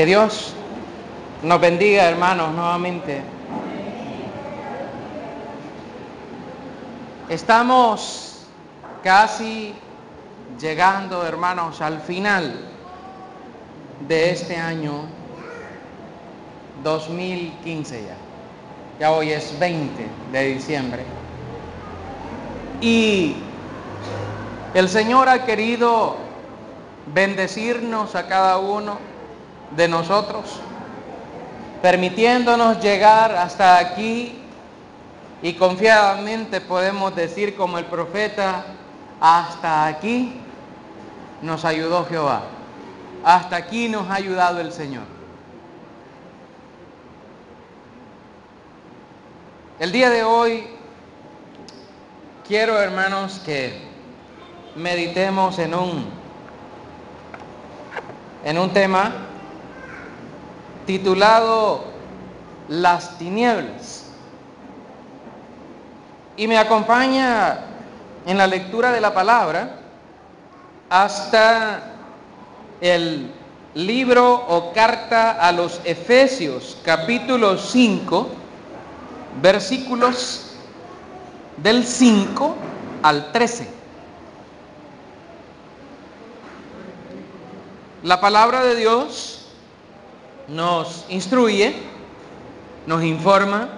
Que Dios nos bendiga, hermanos, nuevamente. Estamos casi llegando, hermanos, al final de este año 2015 ya. Ya hoy es 20 de diciembre. Y el Señor ha querido bendecirnos a cada uno de nosotros, permitiéndonos llegar hasta aquí, y confiadamente podemos decir como el profeta: hasta aquí nos ayudó Jehová, hasta aquí nos ha ayudado el Señor. El día de hoy quiero, hermanos, que meditemos en un tema titulado Las tinieblas. Y me acompaña en la lectura de la palabra hasta el libro o carta a los Efesios, capítulo 5, versículos del 5 al 13. La palabra de Dios nos instruye, nos informa,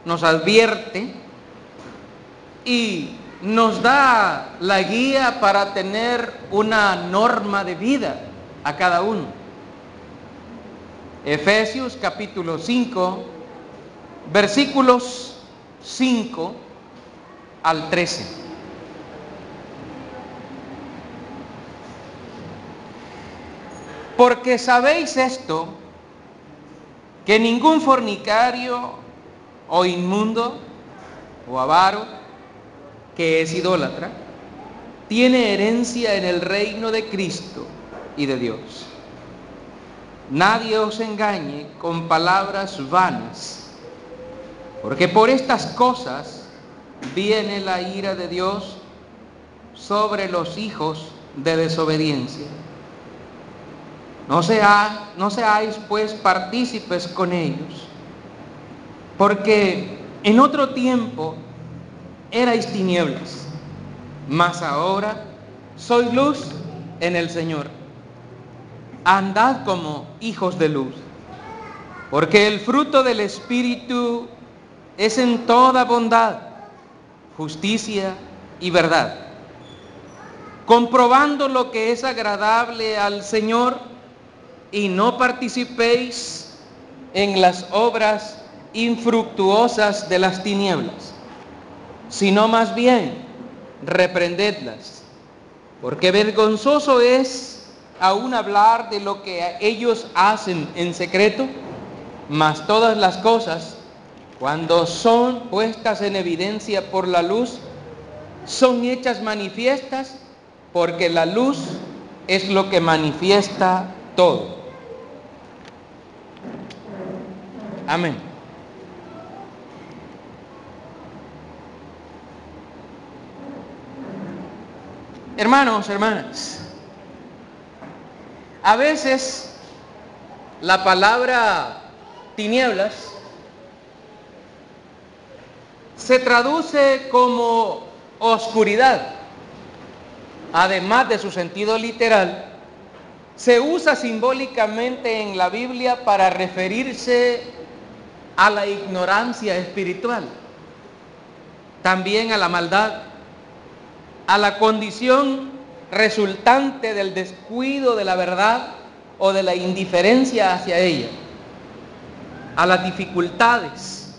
nos advierte y nos da la guía para tener una norma de vida a cada uno. Efesios capítulo 5, versículos 5 al 13. Porque sabéis esto, que ningún fornicario o inmundo o avaro, que es idólatra, tiene herencia en el reino de Cristo y de Dios. Nadie os engañe con palabras vanas, porque por estas cosas viene la ira de Dios sobre los hijos de desobediencia. No seáis pues partícipes con ellos, porque en otro tiempo erais tinieblas, mas ahora sois luz en el Señor. Andad como hijos de luz, porque el fruto del Espíritu es en toda bondad, justicia y verdad, comprobando lo que es agradable al Señor, y no participéis en las obras infructuosas de las tinieblas, sino más bien reprendedlas, porque vergonzoso es aún hablar de lo que ellos hacen en secreto, mas todas las cosas, cuando son puestas en evidencia por la luz, son hechas manifiestas, porque la luz es lo que manifiesta todo. Amén. Hermanos, hermanas, a veces la palabra tinieblas se traduce como oscuridad. Además de su sentido literal, se usa simbólicamente en la Biblia para referirse a la ignorancia espiritual, también a la maldad, a la condición resultante del descuido de la verdad o de la indiferencia hacia ella, a las dificultades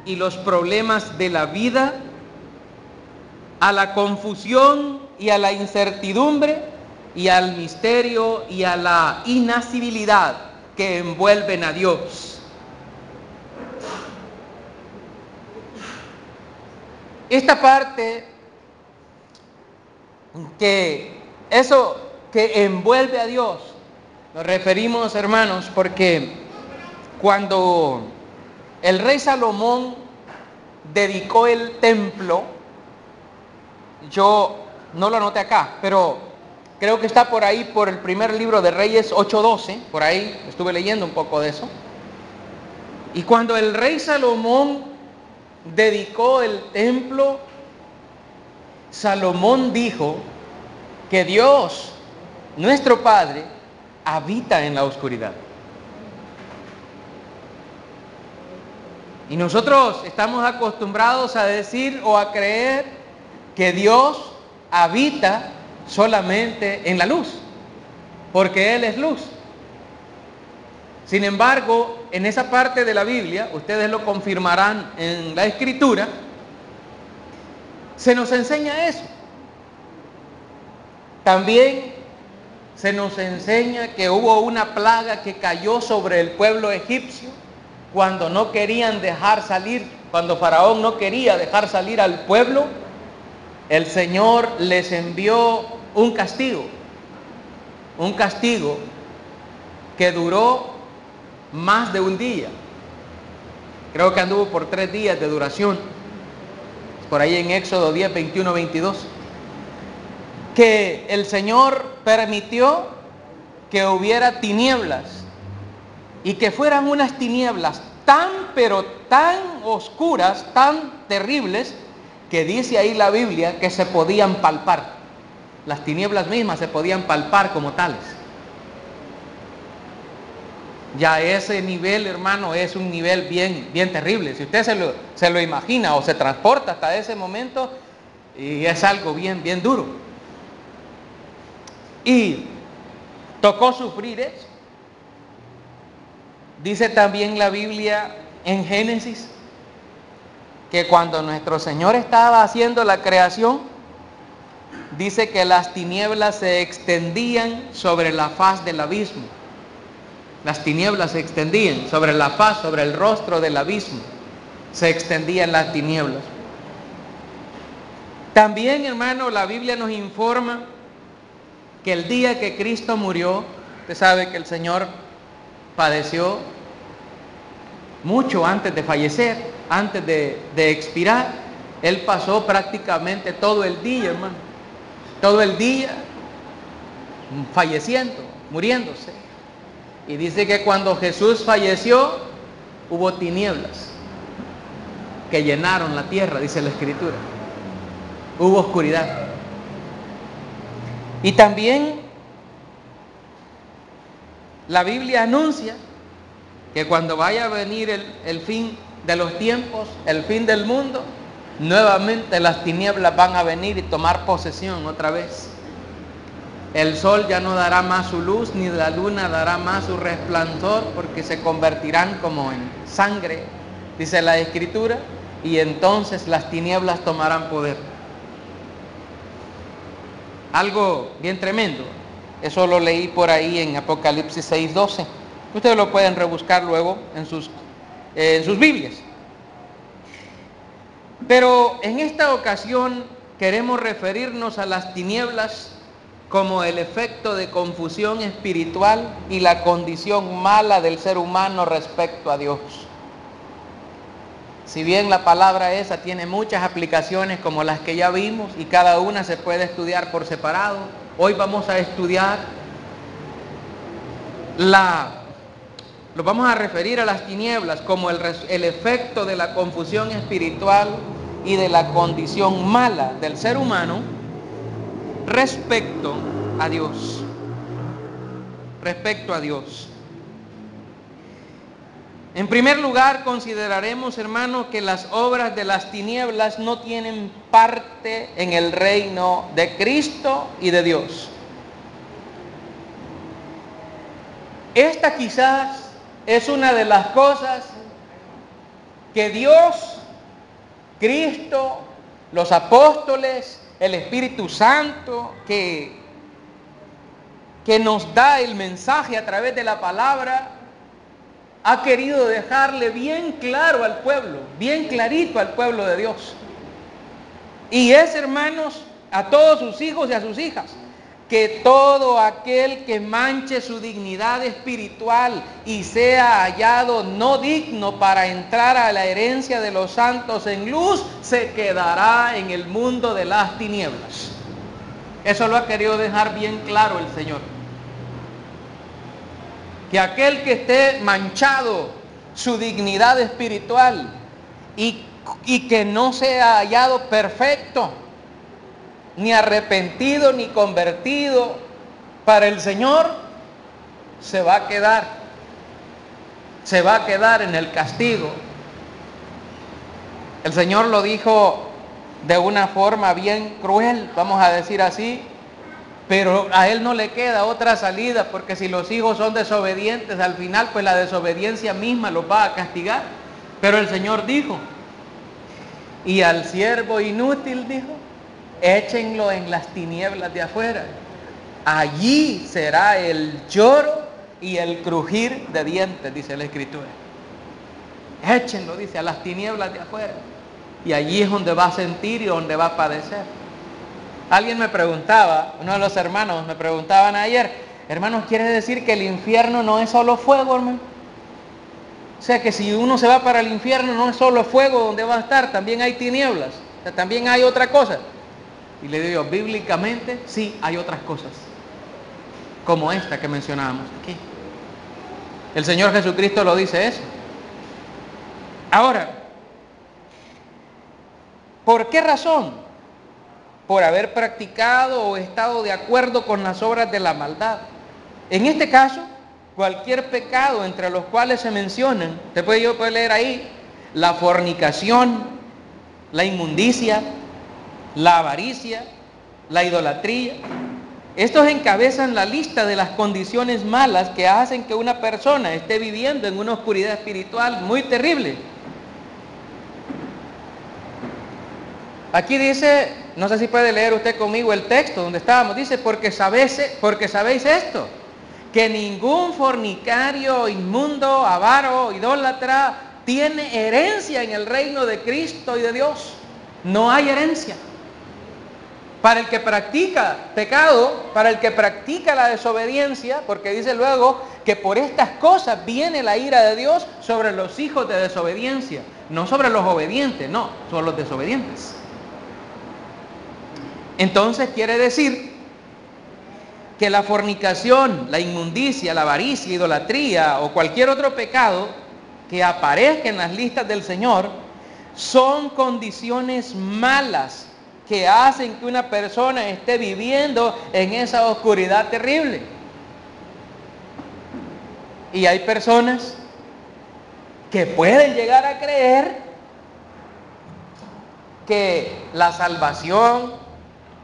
y los problemas de la vida, a la confusión y a la incertidumbre, y al misterio y a la inacibilidad que envuelven a Dios. Esta parte, que eso que envuelve a Dios, nos referimos, hermanos, porque cuando el rey Salomón dedicó el templo, yo no lo anoté acá, pero Creo que está por ahí, por el primer libro de Reyes 8:12, por ahí estuve leyendo un poco de eso. Y cuando el rey Salomón dedicó el templo, Salomón dijo que Dios, nuestro Padre, habita en la oscuridad. Y nosotros estamos acostumbrados a decir o a creer que Dios habita solamente en la luz, porque Él es luz. Sin embargo, en esa parte de la Biblia, ustedes lo confirmarán en la Escritura, se nos enseña eso. También se nos enseña que hubo una plaga que cayó sobre el pueblo egipcio cuando no querían dejar salir, cuando Faraón no quería dejar salir al pueblo. El Señor les envió un castigo que duró más de un día. Creo que anduvo por 3 días de duración, por ahí en Éxodo 10, 21, 22, que el Señor permitió que hubiera tinieblas y que fueran unas tinieblas pero tan oscuras, tan terribles, que dice ahí la Biblia que se podían palpar. Las tinieblas mismas se podían palpar como tales. Ya ese nivel, hermano, es un nivel bien terrible. Si usted se lo imagina o se transporta hasta ese momento, y es algo bien duro. Y tocó sufrir eso. Dice también la Biblia en Génesis que cuando nuestro Señor estaba haciendo la creación, dice que las tinieblas se extendían sobre la faz del abismo. Las tinieblas se extendían sobre la faz, sobre el rostro del abismo. Se extendían las tinieblas. También, hermano, la Biblia nos informa que el día que Cristo murió, usted sabe que el Señor padeció mucho antes de fallecer, antes de expirar. Él pasó prácticamente todo el día, hermano, todo el día falleciendo, muriéndose. Y dice que cuando Jesús falleció, hubo tinieblas que llenaron la tierra, dice la Escritura. Hubo oscuridad. Y también la Biblia anuncia que cuando vaya a venir el fin de los tiempos, el fin del mundo, nuevamente las tinieblas van a venir y tomar posesión otra vez. El sol ya no dará más su luz, ni la luna dará más su resplandor, porque se convertirán como en sangre, dice la Escritura, y entonces las tinieblas tomarán poder. Algo bien tremendo. Eso lo leí por ahí en Apocalipsis 6:12. Ustedes lo pueden rebuscar luego en sus Biblias. Pero en esta ocasión queremos referirnos a las tinieblas como el efecto de confusión espiritual y la condición mala del ser humano respecto a Dios. Si bien la palabra esa tiene muchas aplicaciones como las que ya vimos y cada una se puede estudiar por separado, hoy vamos a estudiar lo vamos a referir a las tinieblas como el efecto de la confusión espiritual y de la condición mala del ser humano respecto a Dios. Respecto a Dios. En primer lugar, consideraremos, hermanos, que las obras de las tinieblas no tienen parte en el reino de Cristo y de Dios. Esta quizás es una de las cosas que Dios, Cristo, los apóstoles, el Espíritu Santo, que nos da el mensaje a través de la palabra, ha querido dejarle bien claro al pueblo, bien clarito al pueblo de Dios. Y es, hermanos, a todos sus hijos y a sus hijas, que todo aquel que manche su dignidad espiritual y sea hallado no digno para entrar a la herencia de los santos en luz, se quedará en el mundo de las tinieblas. Eso lo ha querido dejar bien claro el Señor. Que aquel que esté manchado su dignidad espiritual y que no sea hallado perfecto, ni arrepentido, ni convertido para el Señor, se va a quedar en el castigo. El Señor lo dijo de una forma bien cruel, vamos a decir así, pero a Él no le queda otra salida, porque si los hijos son desobedientes, al final pues la desobediencia misma los va a castigar. Pero el Señor dijo, y al siervo inútil, dijo, échenlo en las tinieblas de afuera. Allí será el lloro y el crujir de dientes, dice la Escritura. Échenlo, dice, a las tinieblas de afuera. Y allí es donde va a sentir y donde va a padecer. Alguien me preguntaba, uno de los hermanos me preguntaban ayer, hermanos, ¿quiere decir que el infierno no es solo fuego, hermano? O sea, que si uno se va para el infierno no es solo fuego donde va a estar, también hay tinieblas, o sea, también hay otra cosa. Y le digo, bíblicamente sí hay otras cosas, como esta que mencionábamos aquí. El Señor Jesucristo lo dice eso. Ahora, ¿por qué razón? Por haber practicado o estado de acuerdo con las obras de la maldad. En este caso, cualquier pecado entre los cuales se mencionan, usted puede leer ahí, la fornicación, la inmundicia, la avaricia, la idolatría. Estos encabezan la lista de las condiciones malas que hacen que una persona esté viviendo en una oscuridad espiritual muy terrible. Aquí dice, no sé si puede leer usted conmigo el texto donde estábamos, dice, porque sabéis esto, que ningún fornicario, inmundo, avaro, idólatra, tiene herencia en el reino de Cristo y de Dios. No hay herencia. Para el que practica pecado, para el que practica la desobediencia, porque dice luego que por estas cosas viene la ira de Dios sobre los hijos de desobediencia, no sobre los obedientes, no, sobre los desobedientes. Entonces quiere decir que la fornicación, la inmundicia, la avaricia, idolatría o cualquier otro pecado que aparezca en las listas del Señor son condiciones malas que hacen que una persona esté viviendo en esa oscuridad terrible. Y hay personas que pueden llegar a creer que la salvación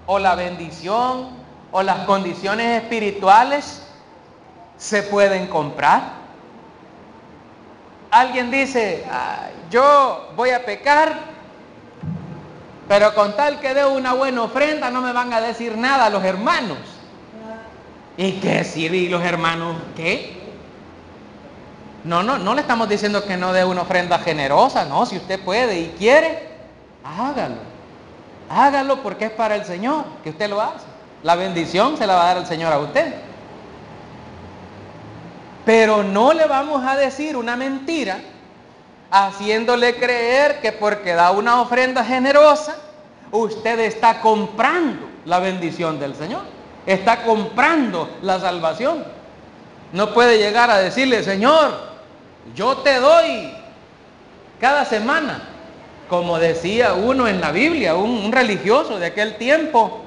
o la bendición o las condiciones espirituales se pueden comprar. Alguien dice, yo voy a pecar, pero con tal que dé una buena ofrenda no me van a decir nada los hermanos. ¿Y qué sirve? ¿Y los hermanos qué? No le estamos diciendo que no dé una ofrenda generosa, no, si usted puede y quiere, hágalo. Hágalo porque es para el Señor que usted lo hace. La bendición se la va a dar el Señor a usted. Pero no le vamos a decir una mentira haciéndole creer que porque da una ofrenda generosa, usted está comprando la bendición del Señor. Está comprando la salvación. No puede llegar a decirle, Señor, yo te doy cada semana. Como decía uno en la Biblia, un religioso de aquel tiempo.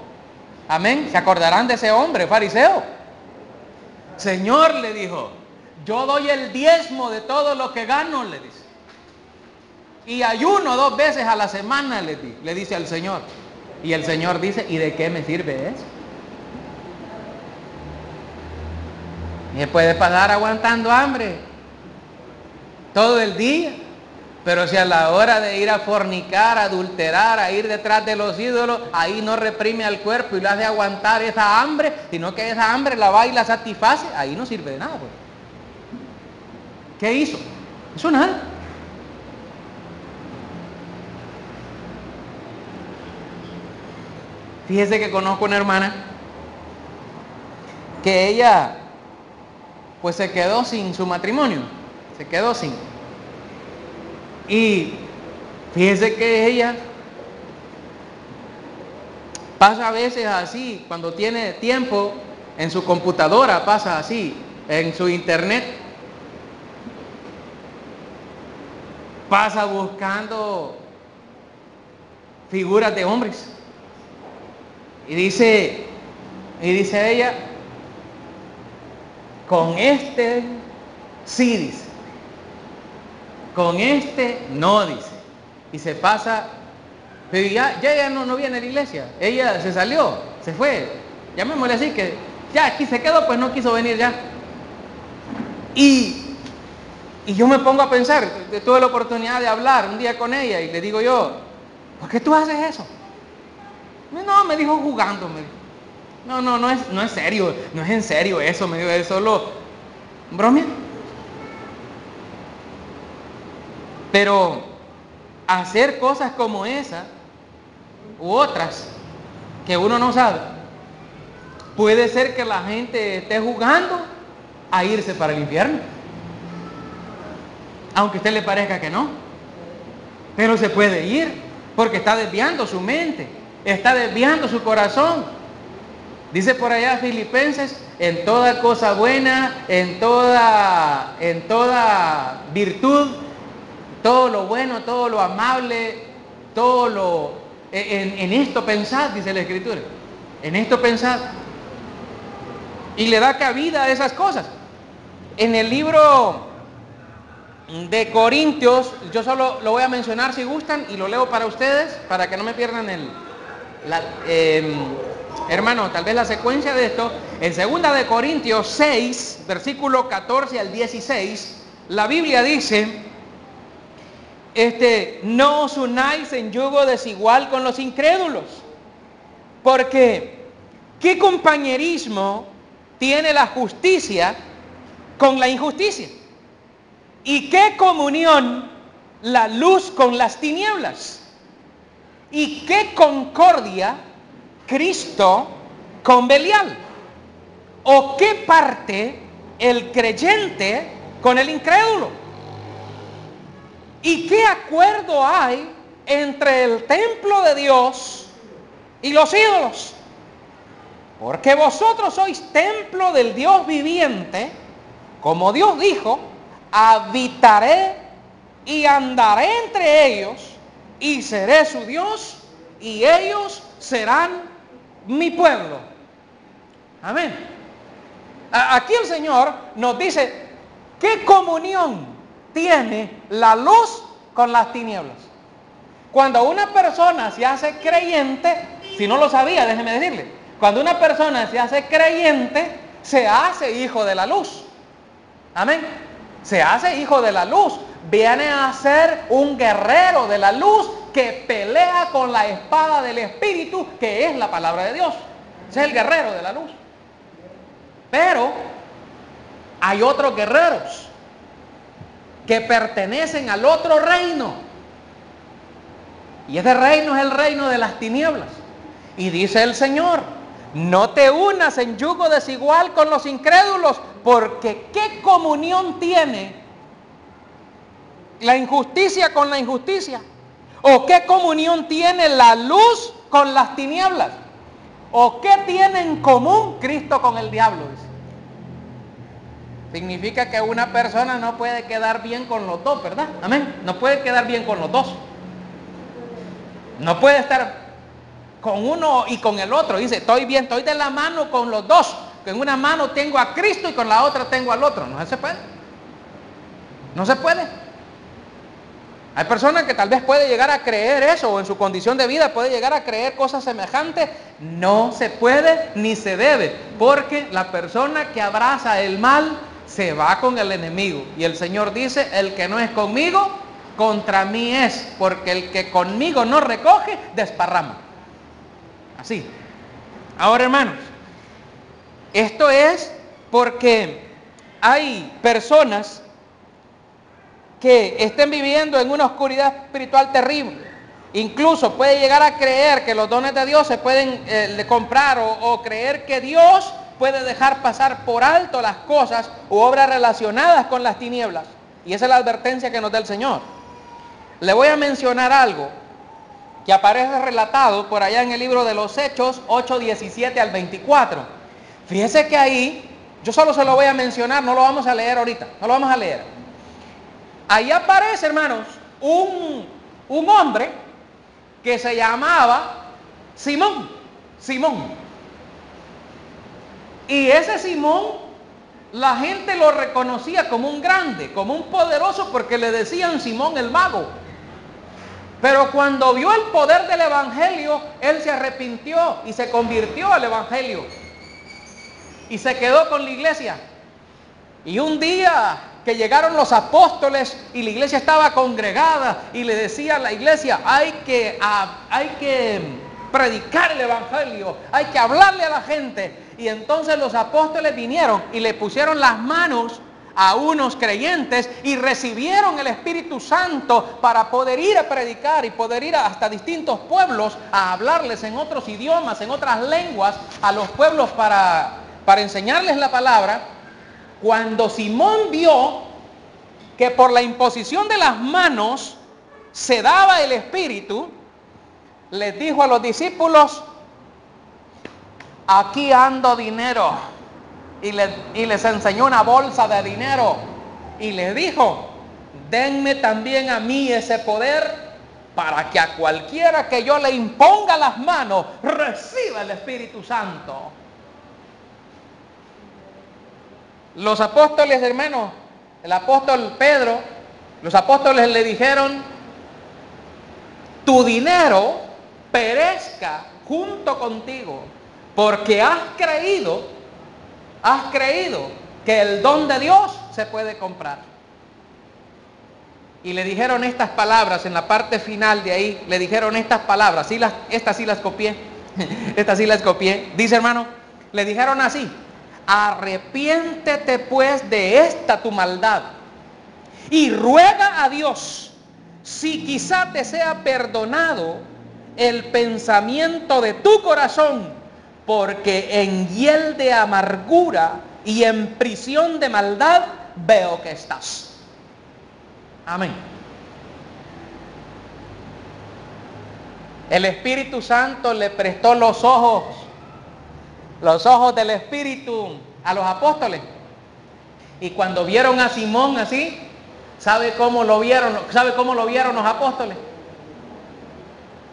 Amén. ¿Se acordarán de ese hombre fariseo? Señor, le dijo, yo doy el diezmo de todo lo que gano, le dice. Y ayuno 2 veces a la semana, le dice al Señor. Y el Señor dice, ¿y de qué me sirve eso? Y puede pasar aguantando hambre todo el día. Pero si a la hora de ir a fornicar, a adulterar, a ir detrás de los ídolos, ahí no reprime al cuerpo y lo hace aguantar esa hambre, sino que esa hambre la va y la satisface, ahí no sirve de nada. Pues. ¿Qué hizo? Hizo nada. Fíjese que conozco una hermana que ella pues se quedó sin su matrimonio, se quedó sin. Y fíjese que ella Pasa a veces así, cuando tiene tiempo en su computadora, pasa así, en su internet. Pasa buscando figuras de hombres. Y dice ella, con este sí, dice. Con este no, dice. Y se pasa, pero ya ella no viene a la iglesia. Ella se salió, se fue. Llamémosle así, que ya aquí se quedó, pues no quiso venir ya. Y yo me pongo a pensar, tuve la oportunidad de hablar un día con ella y le digo yo, ¿por qué tú haces eso? No, me dijo jugando, me dijo. No es serio, no es en serio eso, me dijo, es solo bromea. Pero hacer cosas como esa u otras que uno no sabe, puede ser que la gente esté jugando a irse para el infierno. Aunque a usted le parezca que no. Pero se puede ir porque está desviando su mente, está desviando su corazón. Dice por allá Filipenses, en toda cosa buena, en toda virtud, todo lo bueno, todo lo amable, todo lo... En esto pensad, dice la Escritura. En esto pensad. Y le da cabida a esas cosas. En el libro de Corintios, yo solo lo voy a mencionar si gustan y lo leo para ustedes, para que no me pierdan hermano, tal vez la secuencia de esto. En 2 de Corintios 6, versículo 14 al 16, la Biblia dice, no os unáis en yugo desigual con los incrédulos, porque ¿qué compañerismo tiene la justicia con la injusticia? ¿Y qué comunión la luz con las tinieblas? ¿Y qué concordia Cristo con Belial? ¿O qué parte el creyente con el incrédulo? ¿Y qué acuerdo hay entre el templo de Dios y los ídolos? Porque vosotros sois templo del Dios viviente, como Dios dijo, habitaré y andaré entre ellos y seré su Dios y ellos serán mi pueblo. Amén. Aquí el Señor nos dice, ¿qué comunión tiene la luz con las tinieblas? Cuando una persona se hace creyente, si no lo sabía, déjeme decirle, cuando una persona se hace creyente, se hace hijo de la luz. Amén. Se hace hijo de la luz. Viene a ser un guerrero de la luz que pelea con la espada del Espíritu, que es la palabra de Dios. Ese es el guerrero de la luz. Pero hay otros guerreros que pertenecen al otro reino. Y ese reino es el reino de las tinieblas. Y dice el Señor, no te unas en yugo desigual con los incrédulos, porque ¿qué comunión tiene la injusticia con la injusticia? ¿O qué comunión tiene la luz con las tinieblas? ¿O qué tiene en común Cristo con el diablo? Significa que una persona no puede quedar bien con los dos, ¿verdad? Amén. No puede quedar bien con los dos. No puede estar con uno y con el otro. Dice, estoy bien, estoy de la mano con los dos. En una mano tengo a Cristo y con la otra tengo al otro. No se puede. No se puede. Hay personas que tal vez puede llegar a creer eso, o en su condición de vida puede llegar a creer cosas semejantes. No se puede ni se debe, porque la persona que abraza el mal se va con el enemigo. Y el Señor dice, el que no es conmigo, contra mí es, porque el que conmigo no recoge, desparrama. Así. Ahora, hermanos, esto es porque hay personas que estén viviendo en una oscuridad espiritual terrible. Incluso puede llegar a creer que los dones de Dios se pueden comprar, o creer que Dios puede dejar pasar por alto las cosas u obras relacionadas con las tinieblas. Y esa es la advertencia que nos da el Señor. Le voy a mencionar algo que aparece relatado por allá en el libro de los Hechos 8:17 al 24. Fíjese que ahí, yo solo se lo voy a mencionar, no lo vamos a leer ahorita, no lo vamos a leer. Ahí aparece, hermanos, un hombre que se llamaba Simón. Y ese Simón, la gente lo reconocía como un grande, como un poderoso, porque le decían Simón el mago. Pero cuando vio el poder del evangelio, él se arrepintió y se convirtió al evangelio. Y se quedó con la iglesia. Y un día que llegaron los apóstoles y la iglesia estaba congregada y le decía a la iglesia, hay que predicar el evangelio, hay que hablarle a la gente. Y entonces los apóstoles vinieron y le pusieron las manos a unos creyentes y recibieron el Espíritu Santo para poder ir a predicar y poder ir hasta distintos pueblos a hablarles en otros idiomas, en otras lenguas, a los pueblos para enseñarles la palabra. Cuando Simón vio que por la imposición de las manos se daba el Espíritu, les dijo a los discípulos, aquí ando dinero. Y les enseñó una bolsa de dinero. Y les dijo, denme también a mí ese poder para que a cualquiera que yo le imponga las manos, reciba el Espíritu Santo. Los apóstoles, hermanos, el apóstol Pedro, los apóstoles le dijeron, tu dinero perezca junto contigo, porque has creído que el don de Dios se puede comprar. Y le dijeron estas palabras en la parte final de ahí, le dijeron estas palabras, estas sí las copié, estas sí las copié. Dice, hermano, le dijeron así, arrepiéntete pues de esta tu maldad y ruega a Dios si quizá te sea perdonado el pensamiento de tu corazón, porque en hiel de amargura y en prisión de maldad veo que estás. Amén. El Espíritu Santo le prestó los ojos del Espíritu a los apóstoles. Y cuando vieron a Simón así, ¿sabe cómo lo vieron los apóstoles?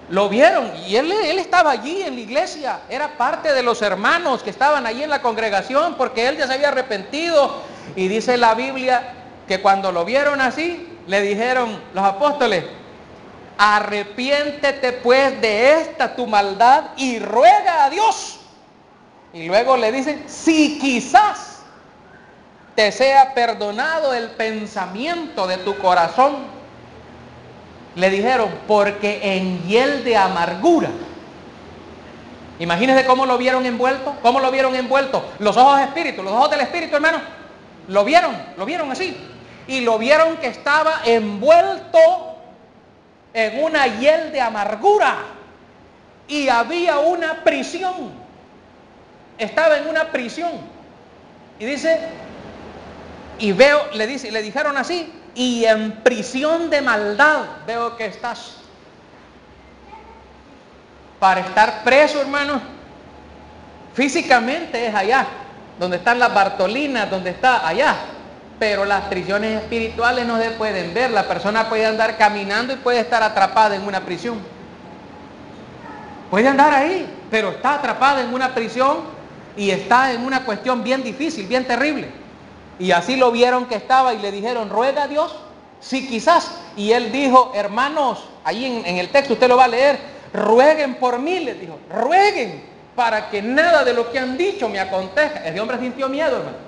Lo vieron y él estaba allí en la iglesia, era parte de los hermanos que estaban allí en la congregación, porque él ya se había arrepentido. Y dice la Biblia que cuando lo vieron así, le dijeron los apóstoles, arrepiéntete pues de esta tu maldad y ruega a Dios. Y luego le dicen, si quizás te sea perdonado el pensamiento de tu corazón. Le dijeron, porque en hiel de amargura. Imagínense cómo lo vieron envuelto. ¿Cómo lo vieron envuelto? Los ojos del Espíritu, hermano. Lo vieron así. Y lo vieron que estaba envuelto en una hiel de amargura. Y había una prisión. Estaba en una prisión. Y dice, le dijeron así, y en prisión de maldad veo que estás. Para estar preso, hermano, físicamente es allá, donde están las Bartolinas, donde está allá. Pero las prisiones espirituales no se pueden ver. La persona puede andar caminando y puede estar atrapada en una prisión. Puede andar ahí, pero está atrapada en una prisión y está en una cuestión bien difícil, bien terrible. Y así lo vieron que estaba y le dijeron, ruega a Dios, si quizás. Y él dijo, hermanos, ahí en el texto usted lo va a leer, rueguen por mí, les dijo, rueguen para que nada de lo que han dicho me acontezca. Ese hombre sintió miedo, hermano.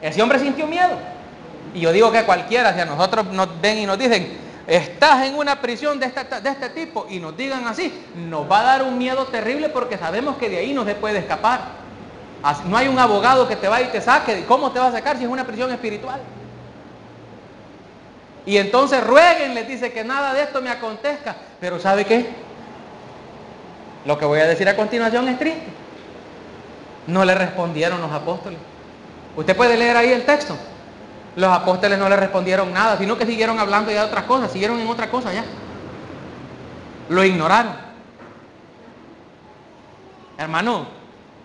Ese hombre sintió miedo. Y yo digo que cualquiera, si a nosotros nos ven y nos dicen, estás en una prisión de este tipo, y nos digan así, nos va a dar un miedo terrible, porque sabemos que de ahí no se puede escapar. No hay un abogado que te vaya y te saque. ¿Cómo te va a sacar si es una prisión espiritual? Y entonces rueguen, les dice, que nada de esto me acontezca. Pero ¿sabe qué? Lo que voy a decir a continuación es triste. No le respondieron los apóstoles. Usted puede leer ahí el texto. Los apóstoles no le respondieron nada, sino que siguieron hablando ya de otras cosas, siguieron en otra cosa ya. Lo ignoraron. Hermano,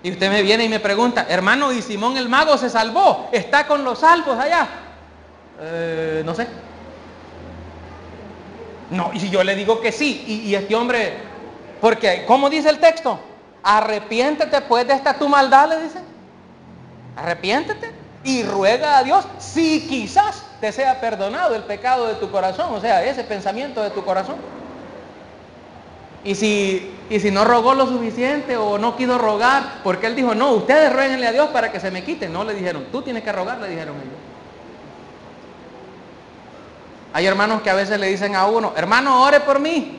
y usted me viene y me pregunta, hermano, ¿y Simón el mago se salvó? ¿Está con los salvos allá? No sé. No, y si yo le digo que sí, y este hombre, porque, ¿cómo dice el texto? Arrepiéntete pues de esta tu maldad, le dice. Arrepiéntete y ruega a Dios si quizás te sea perdonado el pecado de tu corazón, o sea, ese pensamiento de tu corazón. Y si no rogó lo suficiente o no quiso rogar, porque él dijo, no, ustedes ruéguenle a Dios para que se me quite. No, le dijeron, tú tienes que rogar, le dijeron ellos. Hay hermanos que a veces le dicen a uno, hermano, ore por mí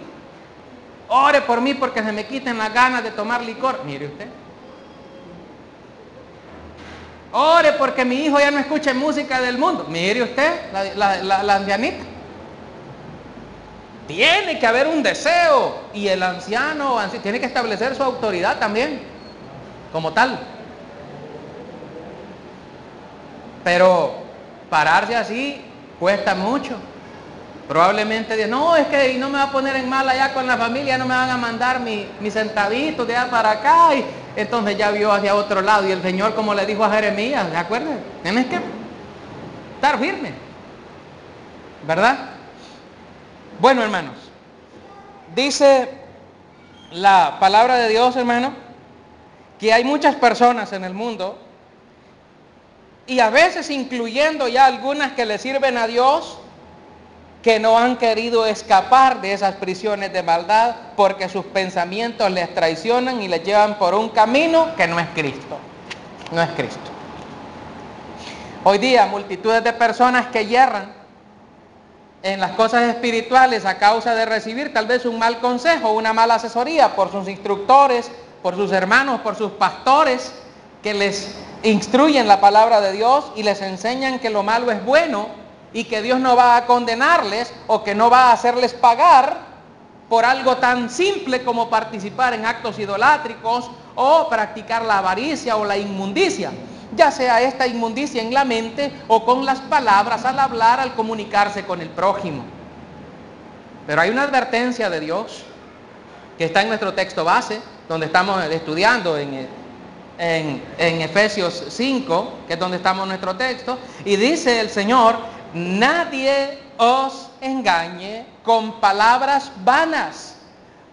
porque se me quiten las ganas de tomar licor. Mire usted. Ore porque mi hijo ya no escuche música del mundo. Mire usted, la ancianita. Tiene que haber un deseo y el anciano tiene que establecer su autoridad también, como tal. Pero pararse así cuesta mucho. Probablemente dice, no, es que no me va a poner en mal allá con la familia, no me van a mandar mis centavitos de allá para acá. Y entonces ya vio hacia otro lado. Y el Señor, como le dijo a Jeremías, ¿se acuerdan? Tienes que estar firme, ¿verdad? Bueno, hermanos, dice la palabra de Dios, hermano, que hay muchas personas en el mundo, y a veces incluyendo ya algunas que le sirven a Dios, que no han querido escapar de esas prisiones de maldad porque sus pensamientos les traicionan y les llevan por un camino que no es Cristo. No es Cristo. Hoy día multitudes de personas que yerran en las cosas espirituales a causa de recibir tal vez un mal consejo, una mala asesoría por sus instructores, por sus hermanos, por sus pastores que les instruyen la palabra de Dios y les enseñan que lo malo es bueno y que Dios no va a condenarles o que no va a hacerles pagar por algo tan simple como participar en actos idolátricos o practicar la avaricia o la inmundicia, ya sea esta inmundicia en la mente o con las palabras al hablar, al comunicarse con el prójimo. Pero hay una advertencia de Dios que está en nuestro texto base, donde estamos estudiando en Efesios 5, que es donde estamos en nuestro texto, y dice el Señor, nadie os engañe con palabras vanas,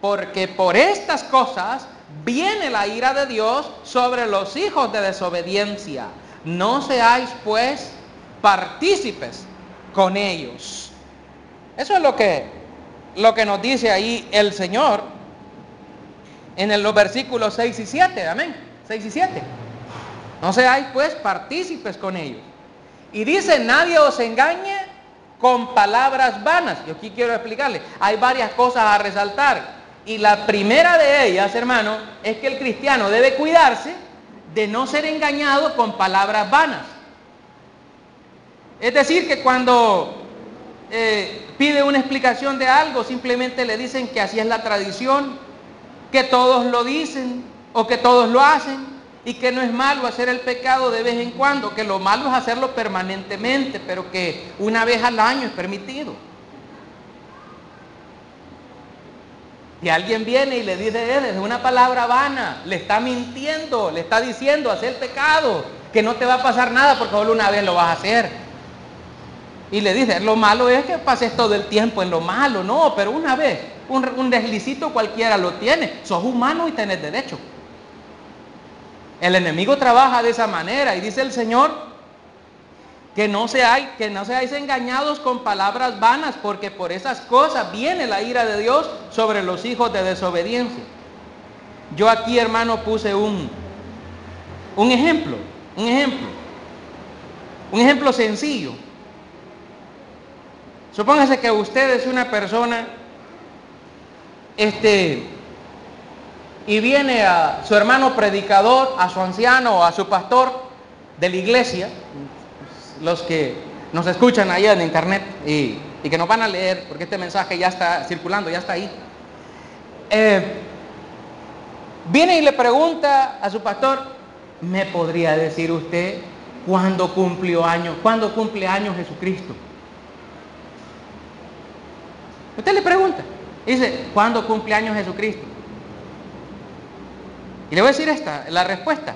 porque por estas cosas viene la ira de Dios sobre los hijos de desobediencia. No seáis pues partícipes con ellos. Eso es lo que nos dice ahí el Señor en los versículos 6 y 7, amén, 6 y 7. No seáis pues partícipes con ellos. Y dice, nadie os engañe con palabras vanas. Yo aquí quiero explicarle, hay varias cosas a resaltar. Y la primera de ellas, hermano, es que el cristiano debe cuidarse de no ser engañado con palabras vanas. Es decir, que cuando pide una explicación de algo, simplemente le dicen que así es la tradición, que todos lo dicen o que todos lo hacen. Y que no es malo hacer el pecado de vez en cuando, que lo malo es hacerlo permanentemente, pero que una vez al año es permitido. Y alguien viene y le dice, es una palabra vana, le está mintiendo, le está diciendo, haz el pecado, que no te va a pasar nada porque solo una vez lo vas a hacer. Y le dice, lo malo es que pases todo el tiempo en lo malo, no, pero una vez, un deslicito cualquiera lo tiene, sos humano y tenés derecho. El enemigo trabaja de esa manera y dice el Señor que no seáis engañados con palabras vanas, porque por esas cosas viene la ira de Dios sobre los hijos de desobediencia. Yo aquí, hermano, puse un ejemplo sencillo. Supóngase que usted es una persona y viene a su hermano predicador, a su anciano o a su pastor de la iglesia, los que nos escuchan allá en internet y que nos van a leer, porque este mensaje ya está circulando, ya está ahí. Viene y le pregunta a su pastor, ¿me podría decir usted cuándo cumple años Jesucristo? Usted le pregunta, Dice, ¿cuándo cumple años Jesucristo? Y le voy a decir la respuesta.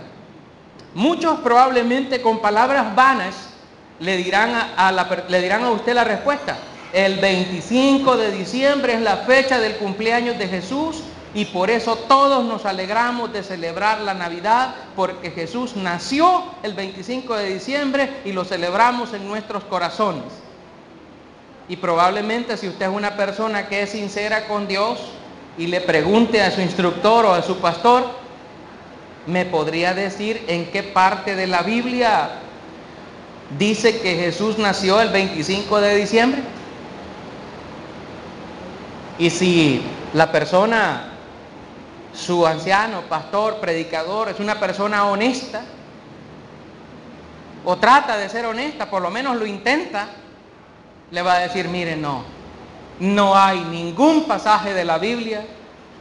Muchos probablemente con palabras vanas le dirán a usted la respuesta. El 25 de diciembre es la fecha del cumpleaños de Jesús y por eso todos nos alegramos de celebrar la Navidad, porque Jesús nació el 25 de diciembre y lo celebramos en nuestros corazones. Y probablemente si usted es una persona que es sincera con Dios y le pregunte a su instructor o a su pastor, ¿me podría decir en qué parte de la Biblia dice que Jesús nació el 25 de diciembre? Y si la persona, su anciano, pastor, predicador, es una persona honesta, o trata de ser honesta, por lo menos lo intenta, le va a decir, mire, no hay ningún pasaje de la Biblia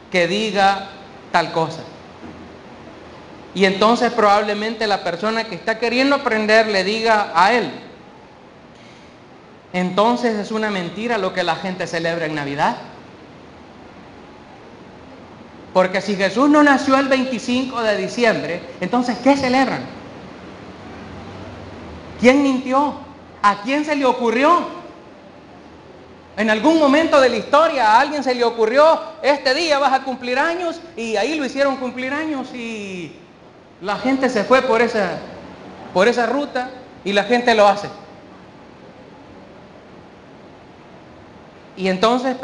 que diga tal cosa. Y entonces probablemente la persona que está queriendo aprender le diga a él, entonces es una mentira lo que la gente celebra en Navidad. Porque si Jesús no nació el 25 de diciembre, entonces ¿qué celebran? ¿Quién mintió? ¿A quién se le ocurrió? En algún momento de la historia a alguien se le ocurrió, este día vas a cumplir años, y ahí lo hicieron cumplir años y la gente se fue por esa ruta y la gente lo hace. Y entonces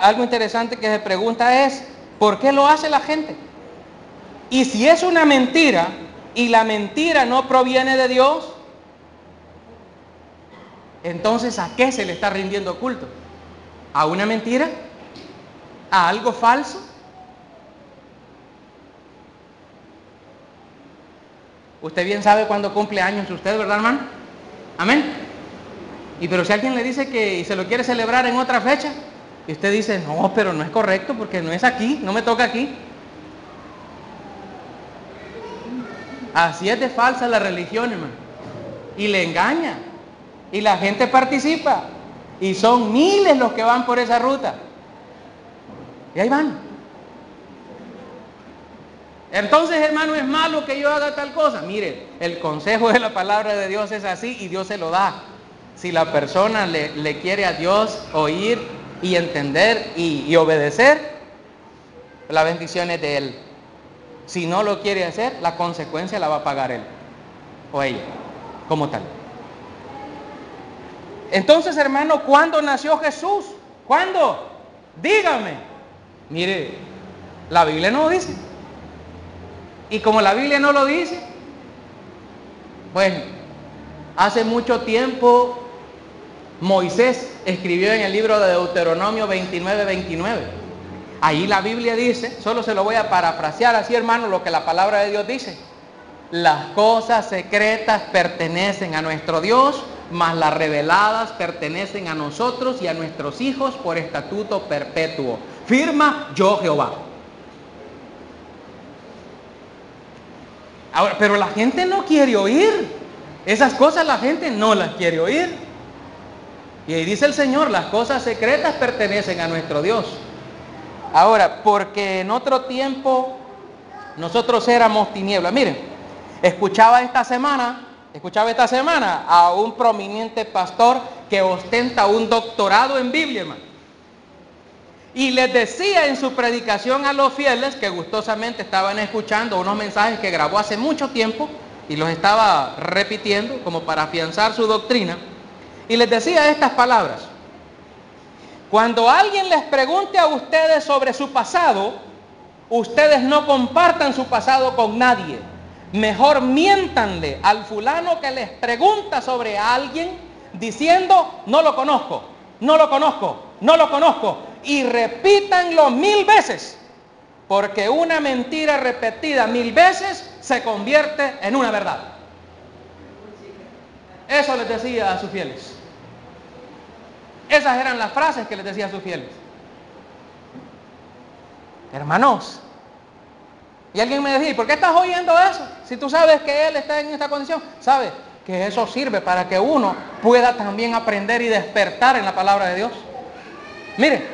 algo interesante que se pregunta es, ¿por qué lo hace la gente? Y si es una mentira y la mentira no proviene de Dios, entonces ¿a qué se le está rindiendo culto? ¿A una mentira? ¿A algo falso? Usted bien sabe cuándo cumple años usted, ¿verdad, hermano? Amén. Y pero si alguien le dice que se lo quiere celebrar en otra fecha, y usted dice, no, pero no es correcto porque no es aquí, no me toca aquí. Así es de falsa la religión, hermano. Y le engaña. Y la gente participa. Y son miles los que van por esa ruta. Y ahí van. Entonces, hermano, ¿es malo que yo haga tal cosa? Mire, el consejo de la palabra de Dios es así y Dios se lo da. Si la persona le quiere a Dios oír y entender y obedecer, la bendición es de Él. Si no lo quiere hacer, la consecuencia la va a pagar Él o ella, como tal. Entonces, hermano, ¿cuándo nació Jesús? ¿Cuándo? Dígame. Mire, la Biblia no lo dice. Y como la Biblia no lo dice, bueno, hace mucho tiempo Moisés escribió en el libro de Deuteronomio 29:29. Ahí la Biblia dice, solo se lo voy a parafrasear así, hermano, lo que la palabra de Dios dice. Las cosas secretas pertenecen a nuestro Dios, mas las reveladas pertenecen a nosotros y a nuestros hijos por estatuto perpetuo. Firma yo Jehová. Ahora, pero la gente no quiere oír. Esas cosas la gente no las quiere oír. Y ahí dice el Señor, las cosas secretas pertenecen a nuestro Dios. Ahora, porque en otro tiempo nosotros éramos tinieblas. Miren, escuchaba esta semana a un prominente pastor que ostenta un doctorado en Biblia, hermano. Y les decía en su predicación a los fieles que gustosamente estaban escuchando unos mensajes que grabó hace mucho tiempo y los estaba repitiendo como para afianzar su doctrina. Y les decía estas palabras: cuando alguien les pregunte a ustedes sobre su pasado, ustedes no compartan su pasado con nadie. Mejor miéntanle al fulano que les pregunta sobre alguien diciendo, no lo conozco, no lo conozco, no lo conozco. Y repítanlo 1000 veces, porque una mentira repetida 1000 veces se convierte en una verdad. Eso les decía a sus fieles. Esas eran las frases que les decía a sus fieles. Hermanos, y alguien me decía, ¿por qué estás oyendo eso? Si tú sabes que él está en esta condición. ¿Sabes? Que eso sirve para que uno pueda también aprender y despertar en la palabra de Dios. Mire,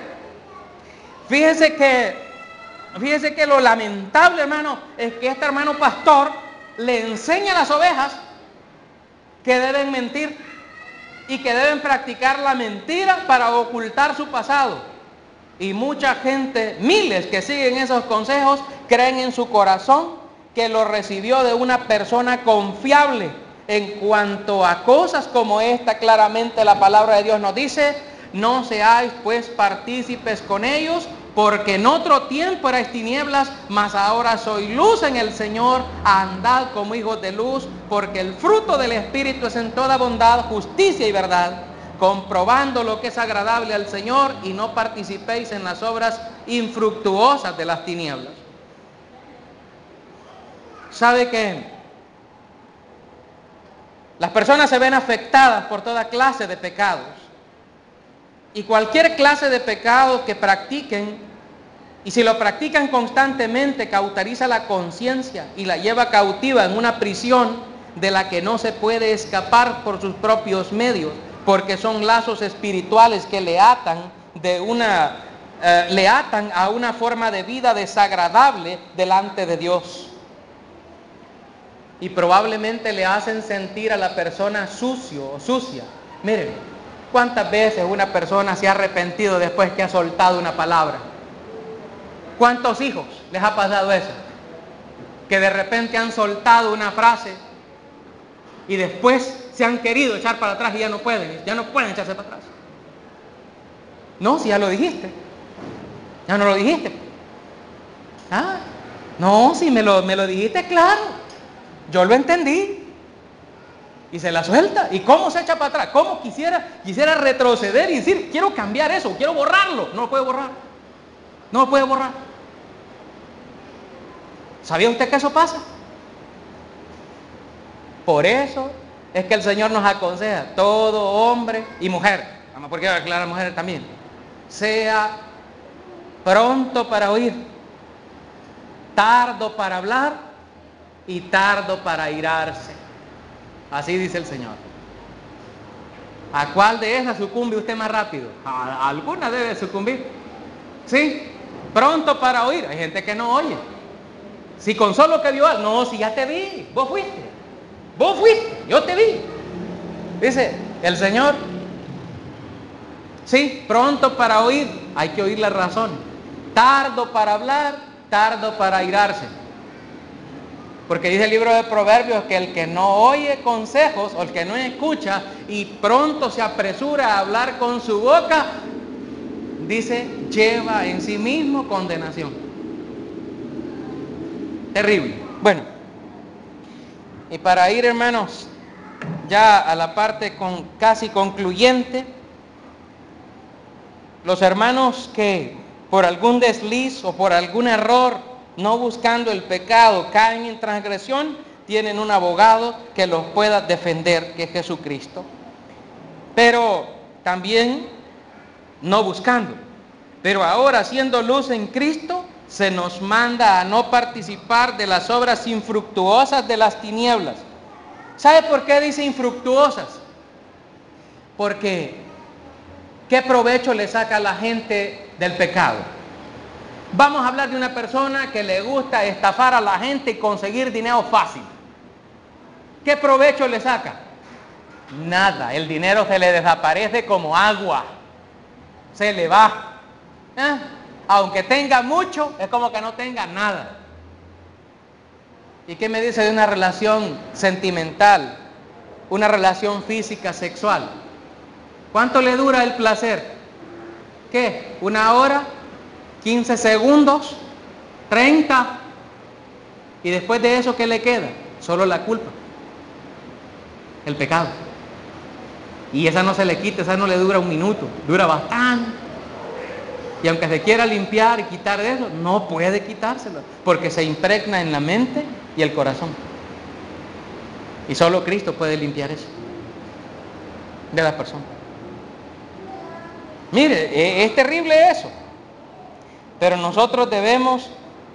Fíjese que lo lamentable, hermano, es que este hermano pastor le enseña a las ovejas que deben mentir y que deben practicar la mentira para ocultar su pasado. Y mucha gente, miles que siguen esos consejos, creen en su corazón que lo recibió de una persona confiable. En cuanto a cosas como esta, claramente la palabra de Dios nos dice: no seáis pues partícipes con ellos, porque en otro tiempo erais tinieblas, mas ahora sois luz en el Señor. Andad como hijos de luz, porque el fruto del Espíritu es en toda bondad, justicia y verdad, comprobando lo que es agradable al Señor, y no participéis en las obras infructuosas de las tinieblas. ¿Sabe qué? Las personas se ven afectadas por toda clase de pecados. Y cualquier clase de pecado que practiquen, y si lo practican constantemente, cauteriza la conciencia y la lleva cautiva en una prisión de la que no se puede escapar por sus propios medios, porque son lazos espirituales que le atan a una forma de vida desagradable delante de Dios. Y probablemente le hacen sentir a la persona sucio o sucia. Miren, ¿cuántas veces una persona se ha arrepentido después que ha soltado una palabra? ¿Cuántos hijos les ha pasado eso? Que de repente han soltado una frase y después se han querido echar para atrás y ya no pueden echarse para atrás. No, si ya lo dijiste. Ya no lo dijiste. No, si me lo dijiste claro. Yo lo entendí. Y se la suelta. ¿Y cómo se echa para atrás? ¿Cómo quisiera retroceder y decir, quiero cambiar eso, quiero borrarlo? No lo puede borrar. No lo puede borrar. ¿Sabía usted que eso pasa? Por eso es que el Señor nos aconseja, todo hombre y mujer, porque aclarar mujeres también, sea pronto para oír, tardo para hablar y tardo para airarse. Así dice el Señor. ¿A cuál de esas sucumbe usted más rápido? A alguna debe sucumbir. ¿Sí? Pronto para oír. Hay gente que no oye. Si con solo que vio algo, no, si ya te vi, vos fuiste, yo te vi. Dice el Señor. Sí, pronto para oír, hay que oír la razón. Tardo para hablar, tardo para airarse. Porque dice el libro de Proverbios que el que no oye consejos, o el que no escucha y pronto se apresura a hablar con su boca, dice, lleva en sí mismo condenación. Terrible. Bueno, y para ir, hermanos, ya a la parte casi concluyente, los hermanos que por algún desliz o por algún error, no buscando el pecado, caen en transgresión, tienen un abogado que los pueda defender, que es Jesucristo. Pero también no buscando. Pero ahora, siendo luz en Cristo, se nos manda a no participar de las obras infructuosas de las tinieblas. ¿Sabe por qué dice infructuosas? Porque ¿qué provecho le saca a la gente del pecado? Vamos a hablar de una persona que le gusta estafar a la gente y conseguir dinero fácil. ¿Qué provecho le saca? Nada, el dinero se le desaparece como agua. Se le va. Aunque tenga mucho, es como que no tenga nada. ¿Y qué me dice de una relación sentimental? Una relación física, sexual. ¿Cuánto le dura el placer? ¿Qué? ¿1 hora? 15 segundos, 30, y después de eso, ¿qué le queda? Solo la culpa, el pecado. Y esa no se le quita, esa no le dura 1 minuto, dura bastante. Y aunque se quiera limpiar y quitar de eso, no puede quitárselo, porque se impregna en la mente y el corazón. Y solo Cristo puede limpiar eso de la persona. Mire, es terrible eso. Pero nosotros debemos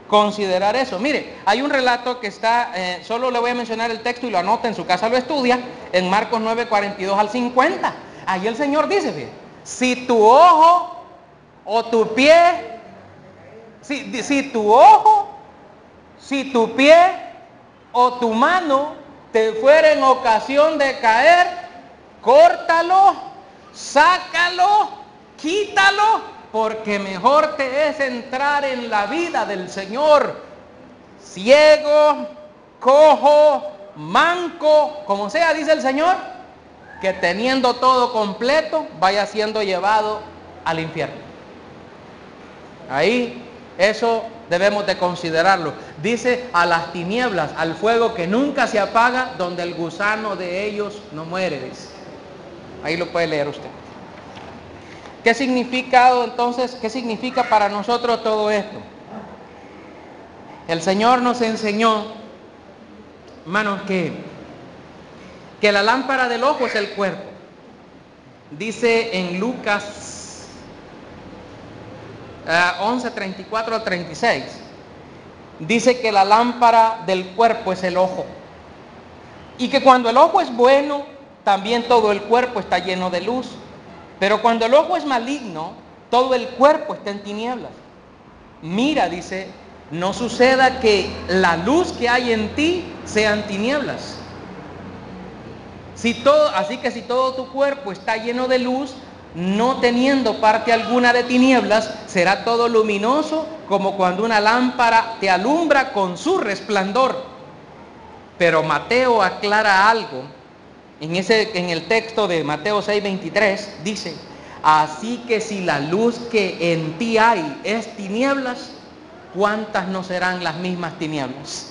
considerar eso. Mire, hay un relato que está, solo le voy a mencionar el texto y lo anota, en su casa lo estudia, en Marcos 9, 42 al 50. Ahí el Señor dice, fíjate, si tu ojo o tu pie Si tu ojo, si tu pie o tu mano te fuera en ocasión de caer, córtalo, sácalo, quítalo, porque mejor te es entrar en la vida del Señor ciego, cojo, manco, como sea, dice el Señor, que teniendo todo completo vaya siendo llevado al infierno. Ahí, eso debemos de considerarlo. Dice a las tinieblas, al fuego que nunca se apaga, donde el gusano de ellos no muere, dice. Ahí lo puede leer usted. ¿Qué significado entonces? ¿Qué significa para nosotros todo esto? El Señor nos enseñó, hermanos, que la lámpara del ojo es el cuerpo. Dice en Lucas 11, 34 al 36, dice que la lámpara del cuerpo es el ojo. Y que cuando el ojo es bueno, también todo el cuerpo está lleno de luz. Pero cuando el ojo es maligno, todo el cuerpo está en tinieblas. Mira, dice, no suceda que la luz que hay en ti sean tinieblas. Así que si todo tu cuerpo está lleno de luz, no teniendo parte alguna de tinieblas, será todo luminoso como cuando una lámpara te alumbra con su resplandor. Pero Mateo aclara algo. En el texto de Mateo 6:23 dice, así que si la luz que en ti hay es tinieblas, ¿cuántas no serán las mismas tinieblas?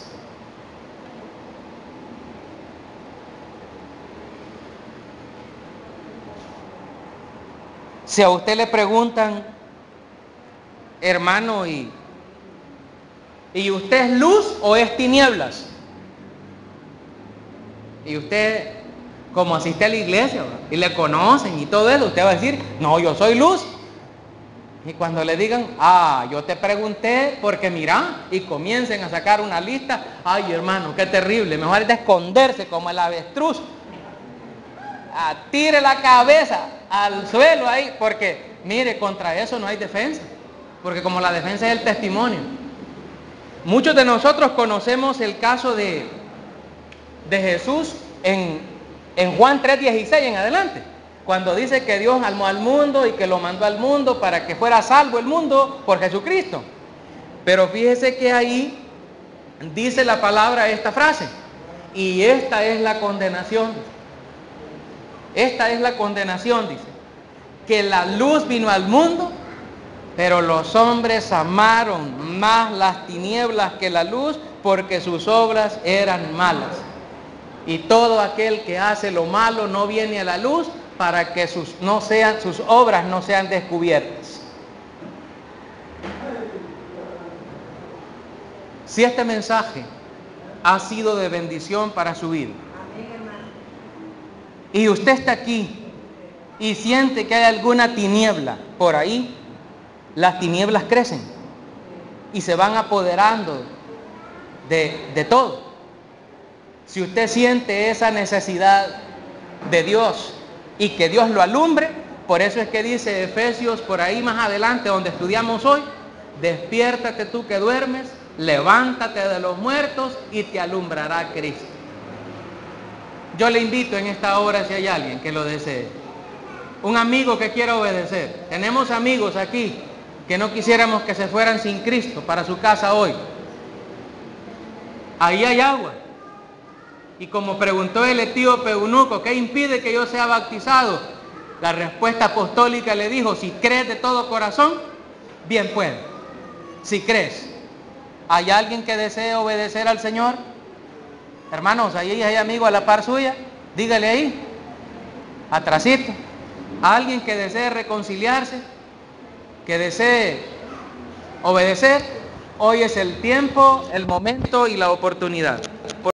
Si a usted le preguntan, hermano, ¿y usted es luz o es tinieblas? Y usted, como asiste a la iglesia y le conocen y todo eso, usted va a decir, no, yo soy luz. Y cuando le digan, yo te pregunté porque mira, y comiencen a sacar una lista, ay hermano, qué terrible, mejor es de esconderse como el avestruz, tire la cabeza al suelo ahí, porque mire, contra eso no hay defensa, porque como la defensa es el testimonio. Muchos de nosotros conocemos el caso de Jesús en Juan 3:16 en adelante, cuando dice que Dios amó al mundo y que lo mandó al mundo para que fuera salvo el mundo por Jesucristo. Pero fíjese que ahí dice la palabra esta frase, y esta es la condenación. Esta es la condenación, dice, que la luz vino al mundo, pero los hombres amaron más las tinieblas que la luz, porque sus obras eran malas. Y todo aquel que hace lo malo no viene a la luz para que sus obras no sean descubiertas. Si este mensaje ha sido de bendición para su vida, y usted está aquí y siente que hay alguna tiniebla por ahí, las tinieblas crecen y se van apoderando de todo. Si usted siente esa necesidad de Dios y que Dios lo alumbre, por eso es que dice Efesios por ahí más adelante donde estudiamos hoy, despiértate tú que duermes, levántate de los muertos y te alumbrará Cristo. Yo le invito en esta hora, si hay alguien que lo desee, un amigo que quiera obedecer. Tenemos amigos aquí que no quisiéramos que se fueran sin Cristo para su casa hoy. Ahí hay agua. Y como preguntó el etíope eunuco, ¿qué impide que yo sea bautizado? La respuesta apostólica le dijo, si crees de todo corazón, bien puede. Si crees. ¿Hay alguien que desee obedecer al Señor? Hermanos, ahí hay amigo a la par suya, dígale ahí, atrasito. Alguien que desee reconciliarse, que desee obedecer, hoy es el tiempo, el momento y la oportunidad.